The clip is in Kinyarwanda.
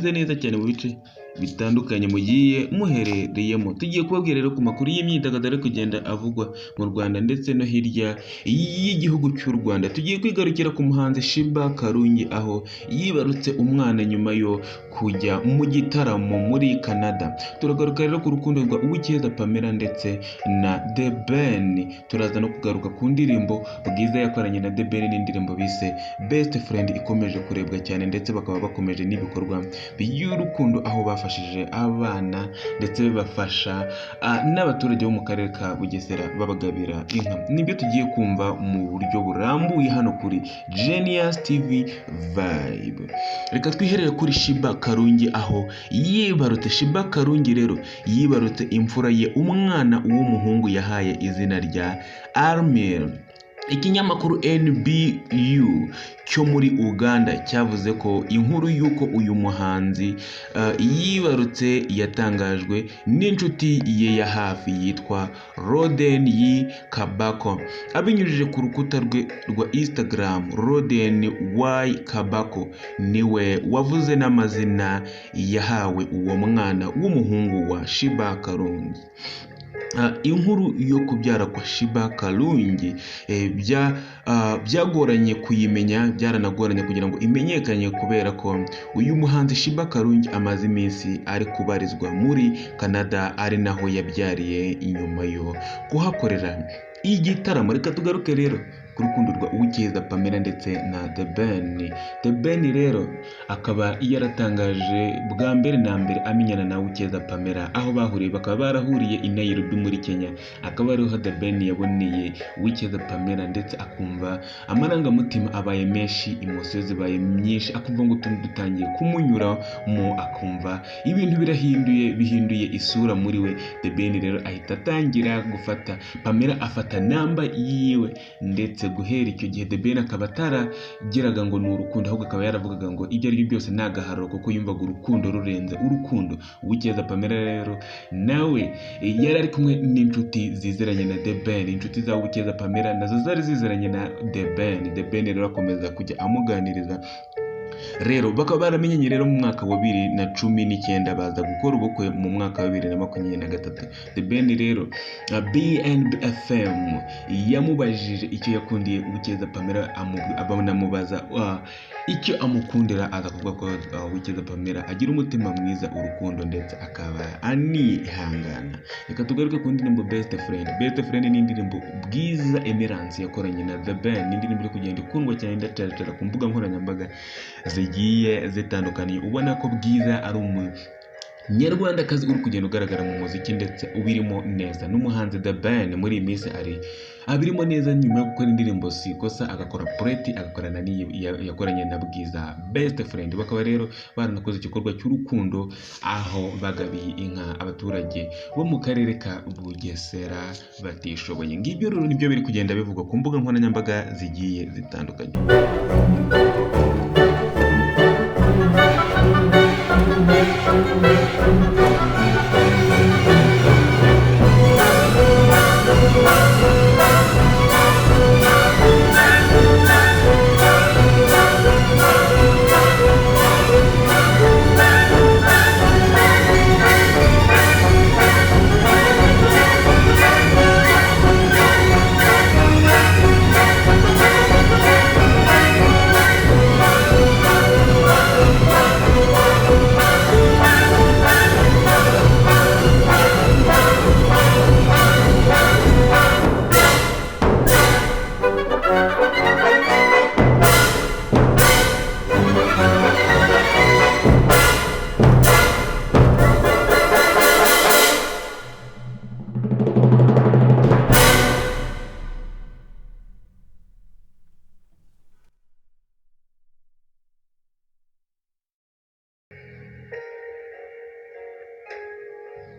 mumeze neza cyane mu bice bitandukanye mugiye muherereyemo. Tugiye kubabwira rero ku makuru y'imyidagaduro ari kugenda avugwa mu Rwanda ndetse no hirya y'igihugu cy'u Rwanda. Tugiye kwigarukira ku muhanzi Sheebah Karungi aho yibarutse umwana nyuma yo kujya mu gitaramo muri Canada. Turagaruka rero ku rukundo rwa Uwicyeza Pamela ndetse na The Ben. Turaza no kugaruka ku ndirimbo Bwiza yakoranye na The Ben n'indirimbo bise Best Friend ikomeje kurebwa cyane, ndetse bakaba bakomeje n'ibikorwa by'urukundo aho bafashije abana ndetse bafasha n'abaturage bo mu karere ka Bugesera babagabira inka. Nibyo tugiye kumva mu buryo burambuye hano kuri Genius TV Vibe. Reka twiherere kuri Sheebah Karungi aho yibarutse. Sheebah Karungi rero yibarutse imfura ye, umwana w'umuhungu yahaye izina rya Armel. Ikinyamakuru NBU cyo muri Uganda cyavuze ko inkuru y'uko uyu muhanzi yibarutse yatangajwe n'inshuti ye ya hafi yitwa Roden Y Kabako. Abinyujije ku rukuta rwe rwa Instagram, Roden Y Kabako niwe wavuze n'amazina yahawe uwo mwana w'umuhungu wa Sheebah Karungi. Inkuru yo kubyara kwa Sheebah Karungi byagoranye kuyimenya, byaranagoranye kugira ngo imenyekane kubera ko uyu muhanzi Sheebah Karungi amaze iminsi ari kubarizwa muri Canada, ari naho yabyariye inyuma yo kuhakorera igitaramo. Reka tugaruke rero ku rukundo rwa Uwicyeza Pamela ndetse na The Ben. The Ben rero akaba yaratangaje bwa mbere na mbere amenyana na Uwicyeza Pamela aho bahuriye, bakaba barahuriye i Nairobi muri Kenya. Akaba ariho The Ben yaboneye Uwicyeza Pamela ndetse akumva amarangamutima abaye menshi, emotion zibaye nyinshi, akumva ngo utuntu dutangiye kumunyuramo, akumva ibintu bihinduye isura muri we. The Ben rero ahita atangira gufata Pamela, afata namba yiwe, ndetse guhera icyo gihe The Ben akaba ataragiraga ngo ni urukundo, ahubwo akaba yaravugaga ngo ibyo ari byo byose ni agahararo, kuko yumvaga urukundo rurenze urukundo. Uwicyeza Pamela rero nawe yari ari kumwe n'inshuti zizeranye na The Ben. Inshuti za Uwicyeza Pamela nazo zari zizeranye na The Ben. The Ben rero akomeza kujya amuganiriza. Rero bakaba baramenyanye rero mu mwaka wa 2019, baza gukora ubukwe mu mwaka wa 2023. The Ben rero BNB FM yamubajije icyo yakundiye Uwicyeza Pamela, abanamubaza icyo amukundira, aza kuvuga ko Uwicyeza Pamela agira umutima mwiza, urukundo, ndetse akaba anihangana. Reka tugaruke ku ndirimbo Best Friend. Best Friend ni indirimbo Bwiza Emerance yakoranye na The Ben. Ni indirimbo iri kugenda ikundwa cyane ndacara ku mbuga nkoranyambaga zigiye zitandukanye. Ubona ko Bwiza ari Nyarwandakazi uri kugenda ugaragara mu muziki ndetse ubirimo neza. N'umuhanzi The Ben muri iyi minsi abirimo neza nyuma yo gukora indirimbo Sikosa, agakora Preti, agakorana yakoranye na Bwiza Best Friend. Bakaba rero baranakoze igikorwa cy'urukundo aho bagabiye inka abaturage bo mu karere ka Bugesera batishoboye. Ngibyo rero nibyo biri kugenda bivugwa ku mbuga nkoranyambaga zigiye zitandukanye.